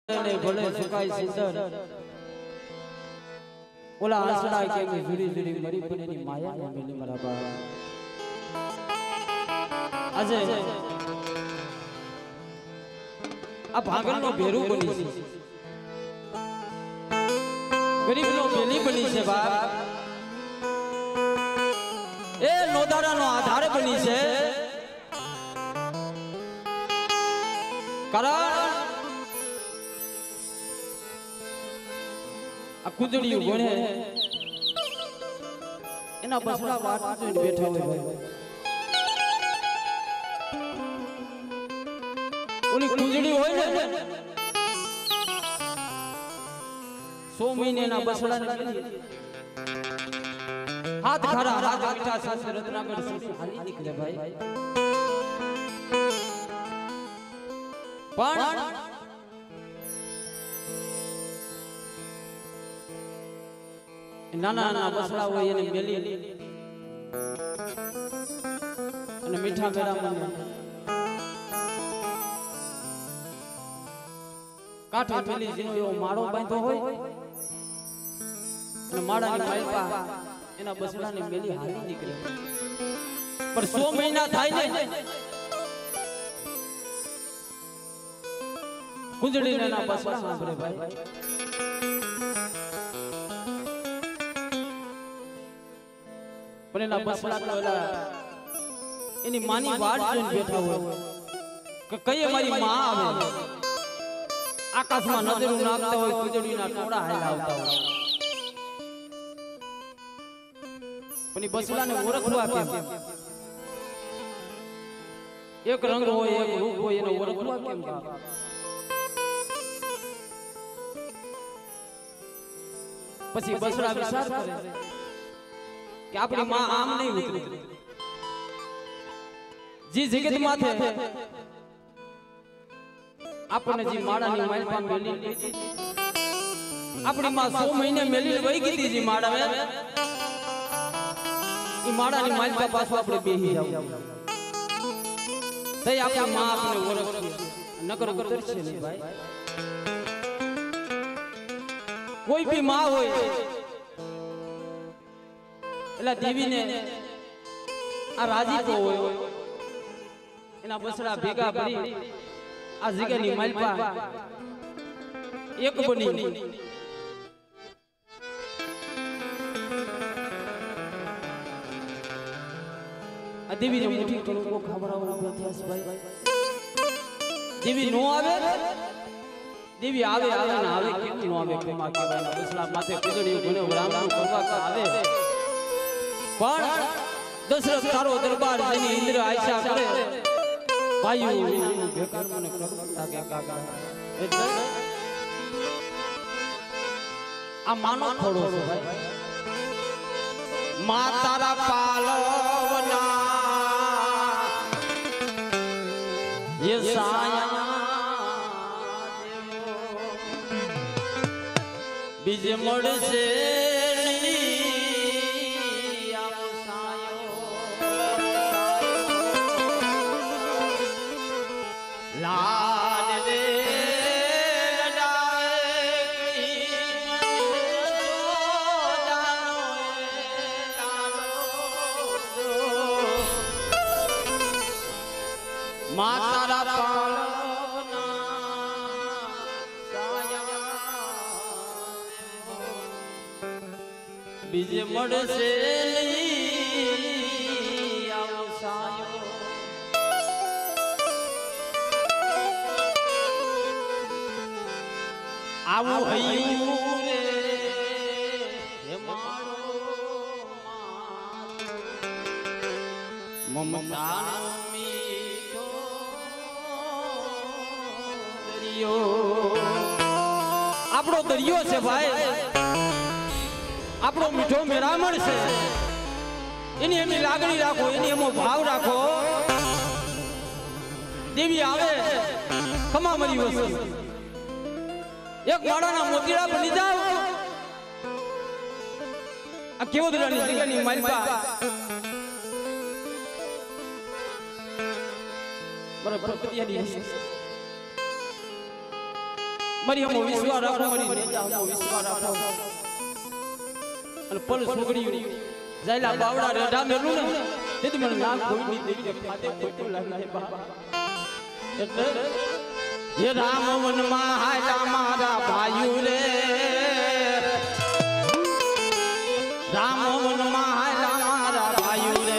ને ભલે સુકાય સિંદર ઓલા આસડા કે જુરી જુરી મરી પનેની માયા ને મેલી મારા બા આજે આ ભાગલ નો ભેરું બની છે ગરીબ નો બેલી બની છે બા એ નોદારા નો આધાર બની છે કારણ આ કુંદડીયું ગણે એના બસડા વાત જોઈને બેઠા હોય ભાઈ ઓલી કુંદડી હોય ને 100 મહિને ના બસડા ને હાથ ખરા હાથ મીઠા સાથે રત્નાકર સુધી હાલી નીકળે ભાઈ પણ નાના નાના બસડા હોય એને મેલી અને મીઠા મેળામાં કાંઠે મેલી જેનો એવો માળો બાંધ્યો હોય અને માળાની માલપા એના બસડાને મેલી હાલી નીકળે પણ 100 મહિના થાય ને કુંજડીને એના બસડા સાંભળે ભાઈ પણ એના બસડા પેલા એની માની વાટ જોઈને બેઠા હોય કે કઈ અમારી માં આવે આકાશમાં નજરો નાખતા હોય કુંજડીના ટોળા હાલ્યા આવતા હોય પણ એ બસડાને ઓળખવા કેમ એક રંગ હોય એક રૂપ હોય એને ઓળખવા કેમ પછી બસડા વિચાર કરે કે આપણી માં આમ નહીં ઉતરે જી જગત માથે આપણને જી માળાની માલપા મેલી આપણી માં 100 મહિને મેલી વહી ગઈ જી માળા ઈ માળાની માલપા પાછો આપણે બેહી જાવ તઈ આપણી માં આપણે ઓળખે નકર ઉતરશે નહીં ભાઈ કોઈ ભી માં હોય એટલે દેવીને આ રાજીપો હોય એના બસડા ભેગા ભરી આ જગ્યાની માલપા એક બની આ દેવીને મુઠ્ઠી કલકો ખબરાવવાનો ઇતિહાસ ભાઈ દેવી નો આવે દેવી આવે આવે ને આવે કેમ નો આવે કેમાં કહેવાય બસડા માથે કુંજડીયું ગુને બ્રાહ્મણ કરવા આવે પણ દશરથ તારો દરબાર જેની ઇન્દ્ર આશા કરે ભાઈઓ વિનાનું ભેકર મને કરુણતા કે કાકા એટલે આ માનો ખોડો છે ભાઈ મા તારા પાલવના એ સાયા બીજે મળશે માતારા પાલવના સાયા બીજે મળશે નહીં આવો સાયો આવું હૈયું રે હે મારો મમતાનો આપણો દરિયો છે ભાઈ આપણો મીઠો મેરામણ છે એની એમની લાગણી રાખો એની એમો ભાવ રાખો દેવી આવે ખમા મરી વસ્તુ એક માળાના મોતીડા બની જાવ આ કેવોદરાની જગ્યાની માલપા બરાબર પ્રતિયાની મારી અમો વિશ્વાસ રાખો મારી નેજામાં વિશ્વાસ રાખો અને પલ સુગડી જાયલા બાવડા રેડા મેલું ને તેથી મને ના કોઈ ની દેવી ખાતે ખોટું લાગે બાબા એટલે હે રામ વનમાં હાલા મારા ભાઈઓ રે રામ વનમાં હાલા મારા ભાઈઓ રે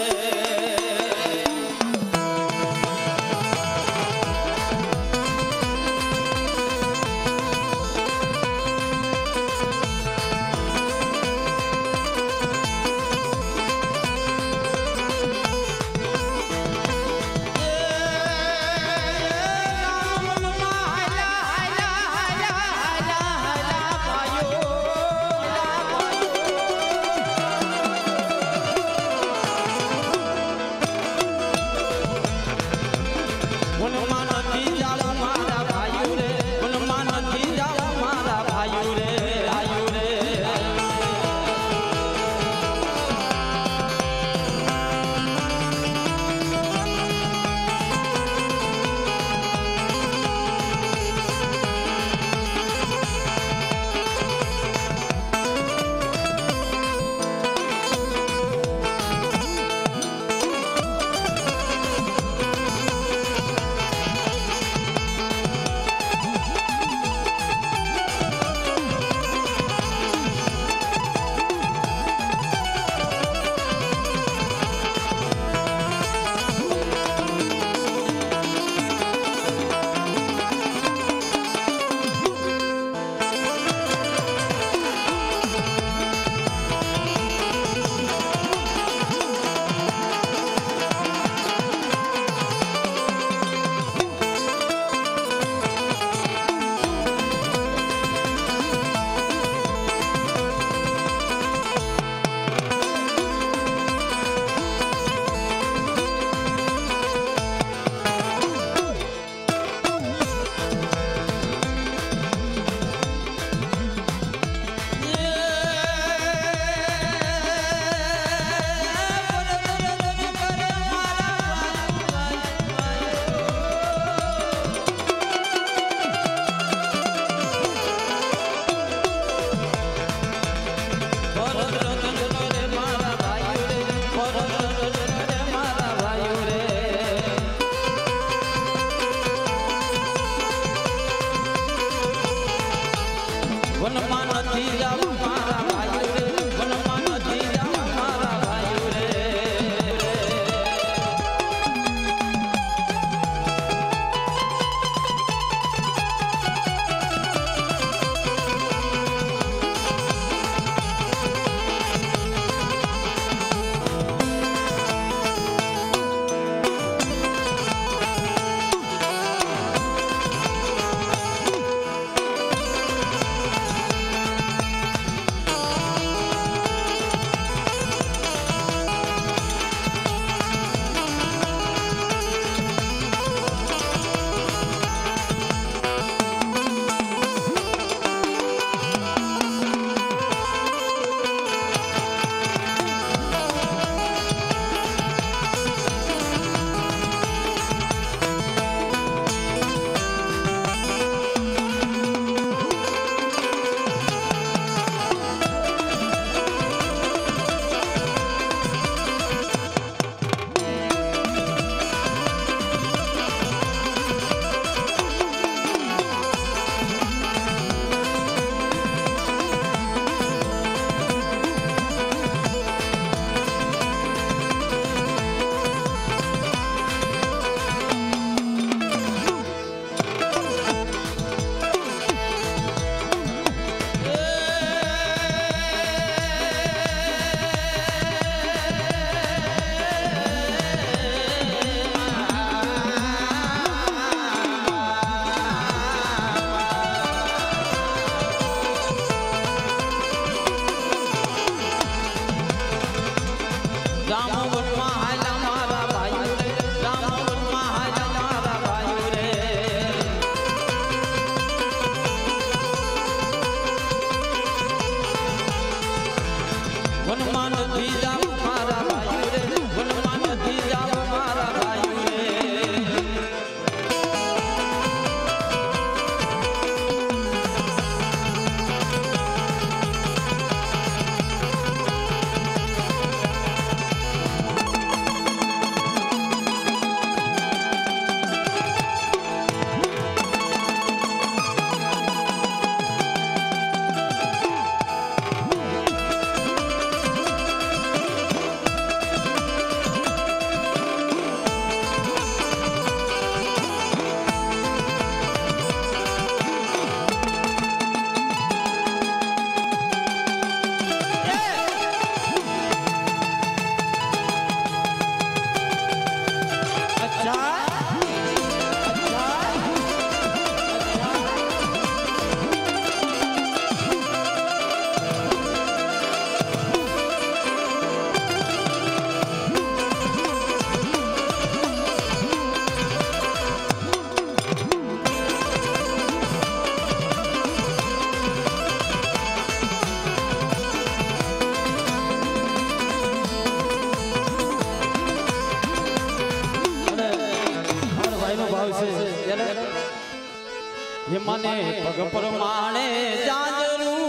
પગ પ્રમાણે જાજરું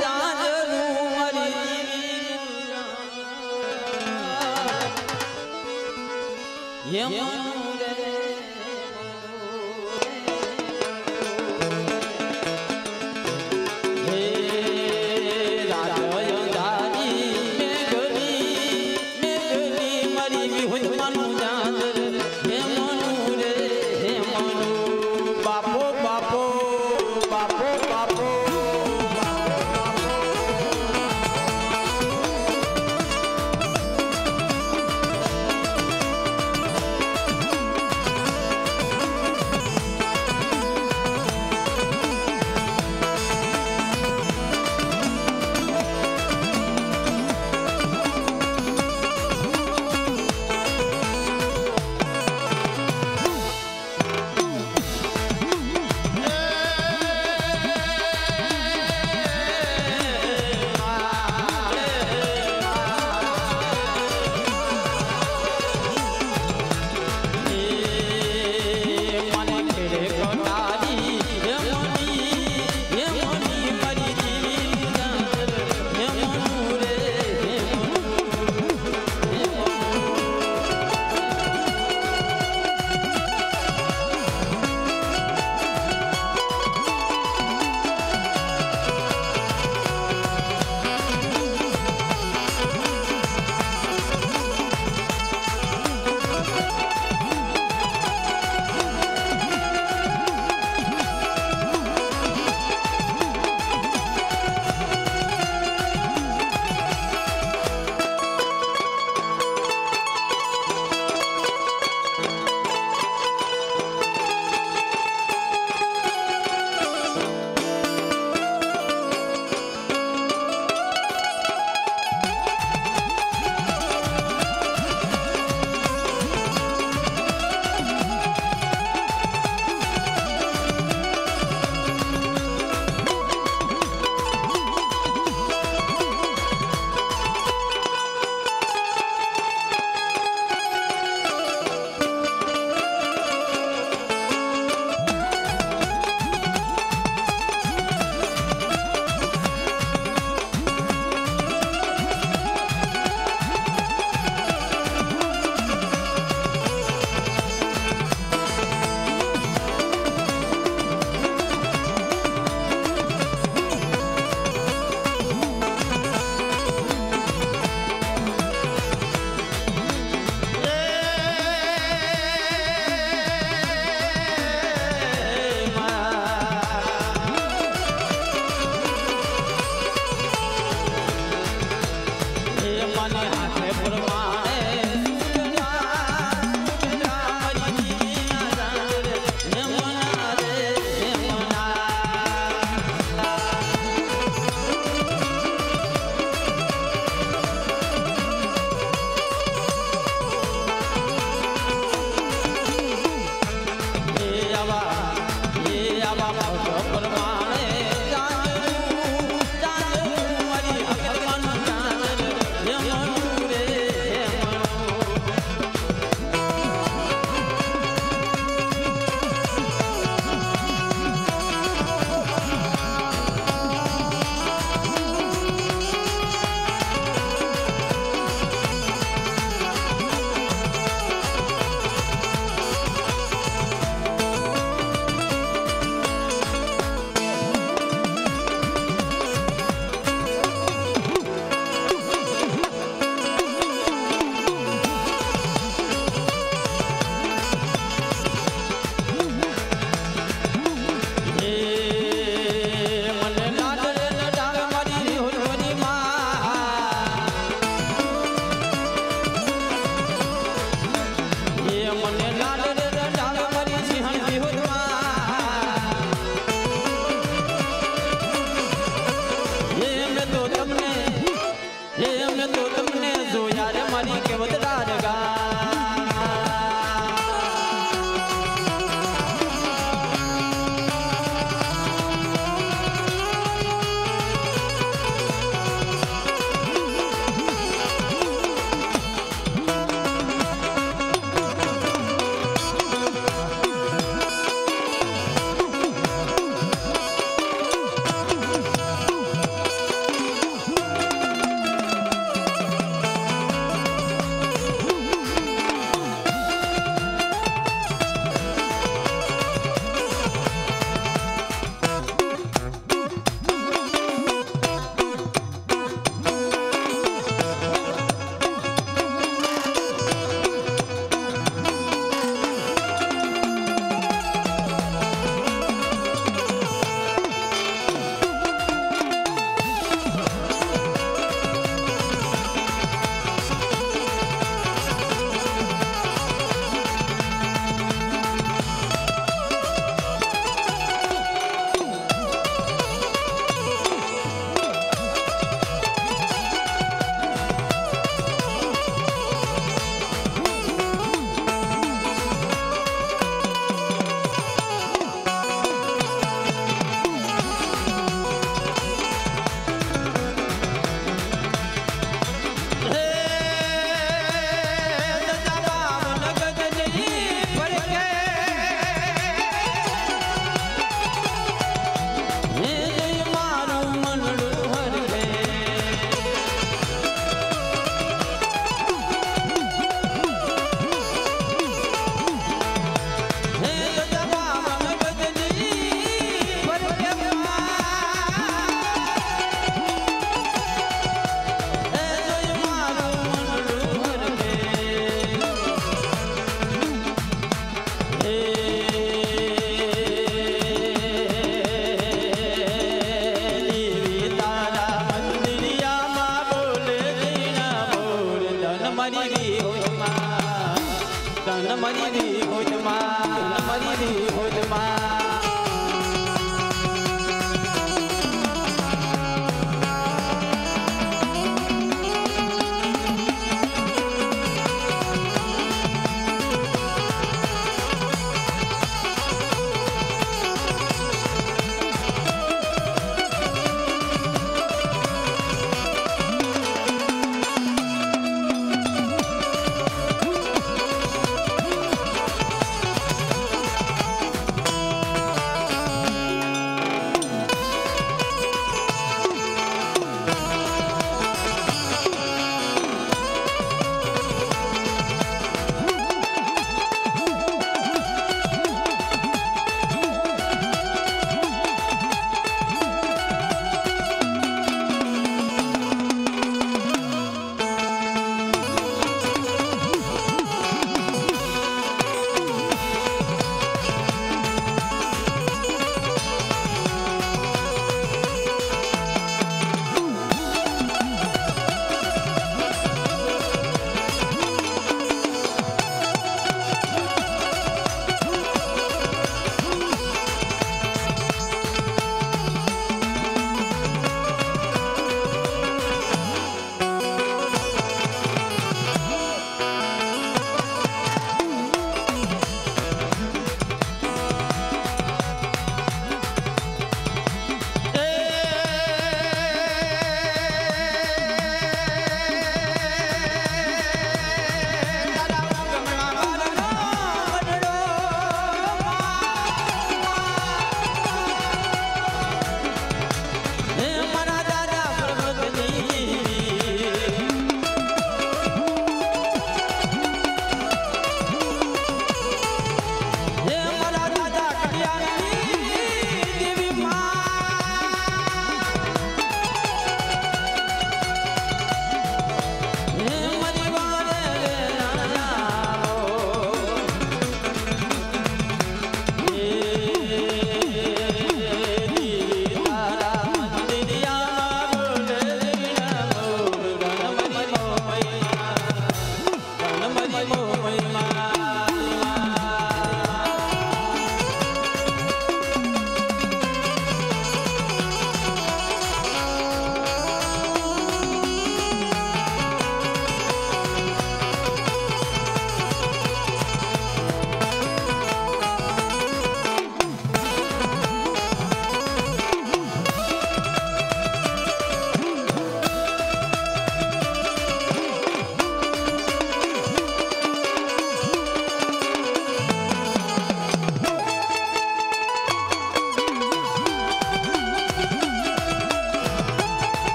જાજરું મારી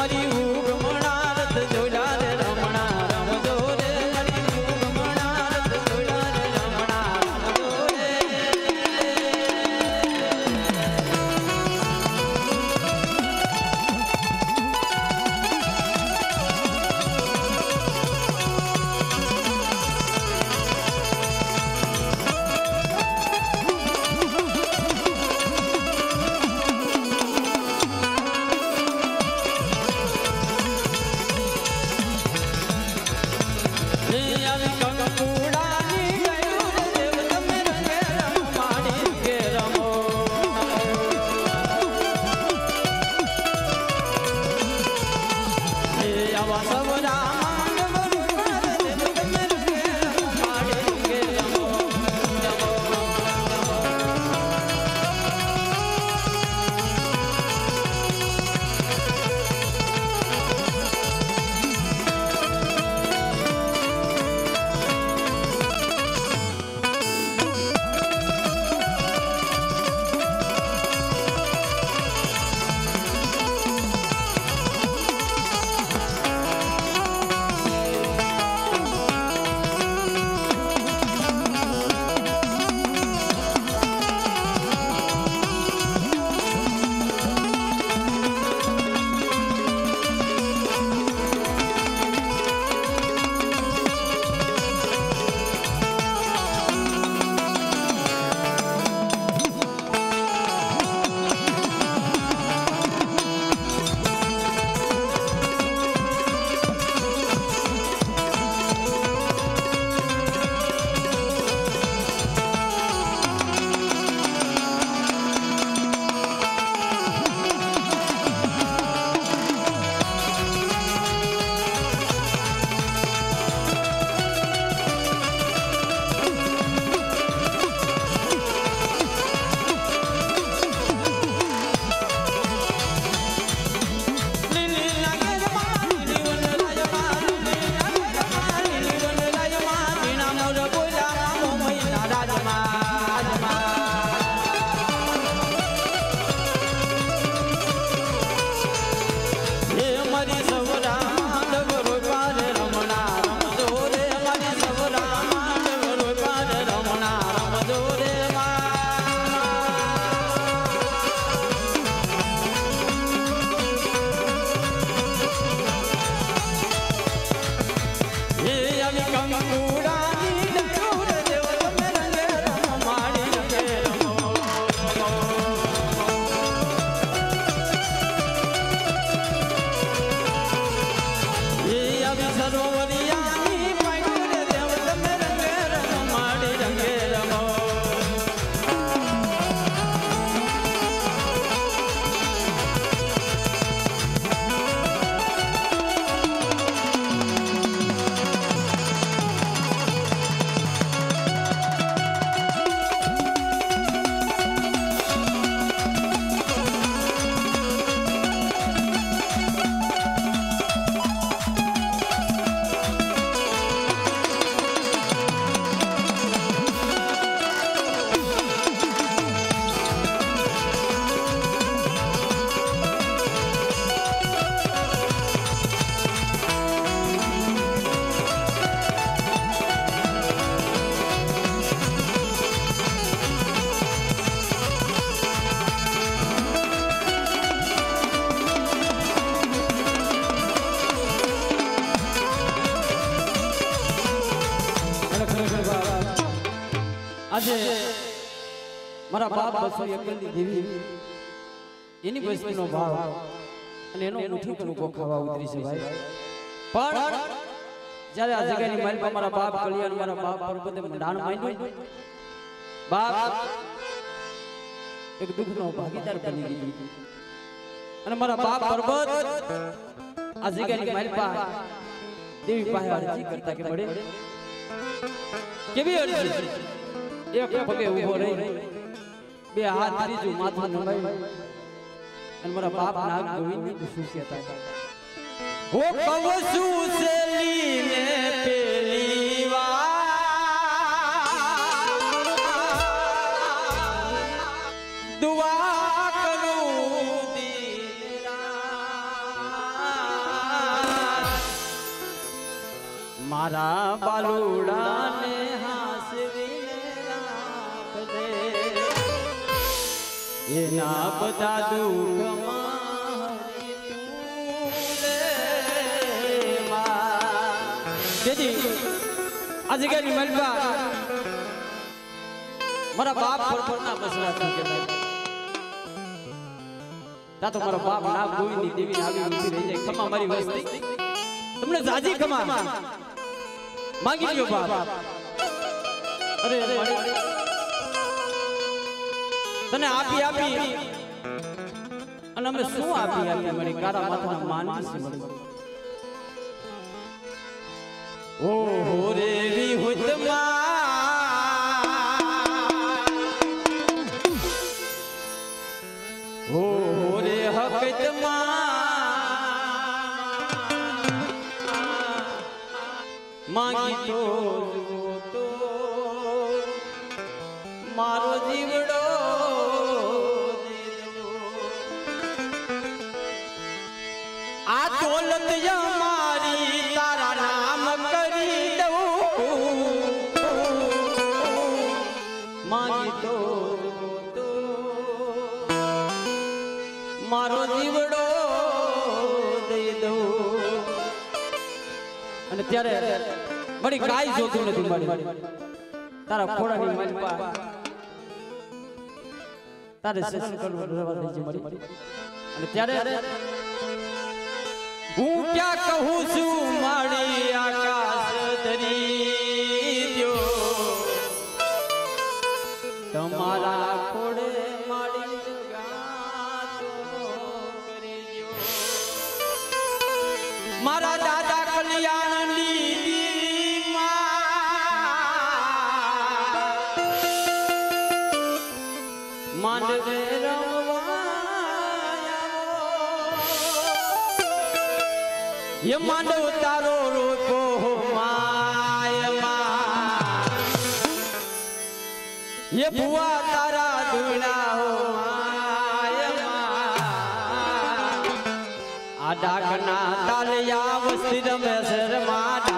મરી ઉગમણા રથ જોડા રે રમણા રમજો રે મરી ઉગમણા રથ જોડા રે રમણા રમજો રે આજે મારા બાપ બસો એકલની દેવી એની વસ્તીનો ભાવ અને એનો મુઠ્ઠી પર ઉભો ખાવા ઉતરી છે ભાઈ. પણ જ્યારે આ જગ્યાની મારી મારા બાપ કલ્યાણ મારા બાપ પર્વતે મંડાણ માંડ્યું, બાપ એક દુઃખનો ભાગીદાર બની ગઈ અને મારા બાપ પર્વત આ જગ્યાની મારી પાસે દેવી પાસે અરજી કરતા કે મળે કેવી અરજી? એક પગે ઉભો રહી બે હાથ ત્રીજું માથું નમાઈ અને મારા બાપ નાગ ગોવિંદ શું કહેતા, ઓ કવસુ સેલીને પેલી વાર દુઆ કરું દીન રાત મારા બાલુડાને હાસવીને રાખજે એના બધા દુઃખમાં જેથી આ જગ્યાની મલબા મારા બાપ પરપરના મસલા થઈ ગયા તા તો મારા બાપ ના ગોવિંદની દેવી આવી ઊભી રહી જાય ખમા મારી વસ્તી તમને જાજી ખમા માંગી લ્યો બાપ અરે તને આપી આપી અને અમે શું આપી આપી મળી કારા માથાના માનવી છે મળી ઓહો રે વિહુતમાં ઓહો રે હકતમાં માંગી તો મારો જીવડો આ દોલત મારી તારા નામ કરી દઉં માંગી તો મારો જીવડો દઈ દઉં અને ત્યારે મારી કાઈ જોતું નથી મારી તારા ખોડાની મલપા તારે સસન કરવું રહેવા દેજે મારી અને ત્યારે હું ક્યાં કહું છું મારી આકાશ ધરી દ્યો તમારા ખોડે મારી ગાતો કરી દ્યો મારા દાદા કલ્યાણ માંડવે રમવા માંડવ તારો રોકો માયમાં ભુવા તારા ધૂણા હો માયમાં આ ડાકના તાલિયા વસ્તી રમે શરમા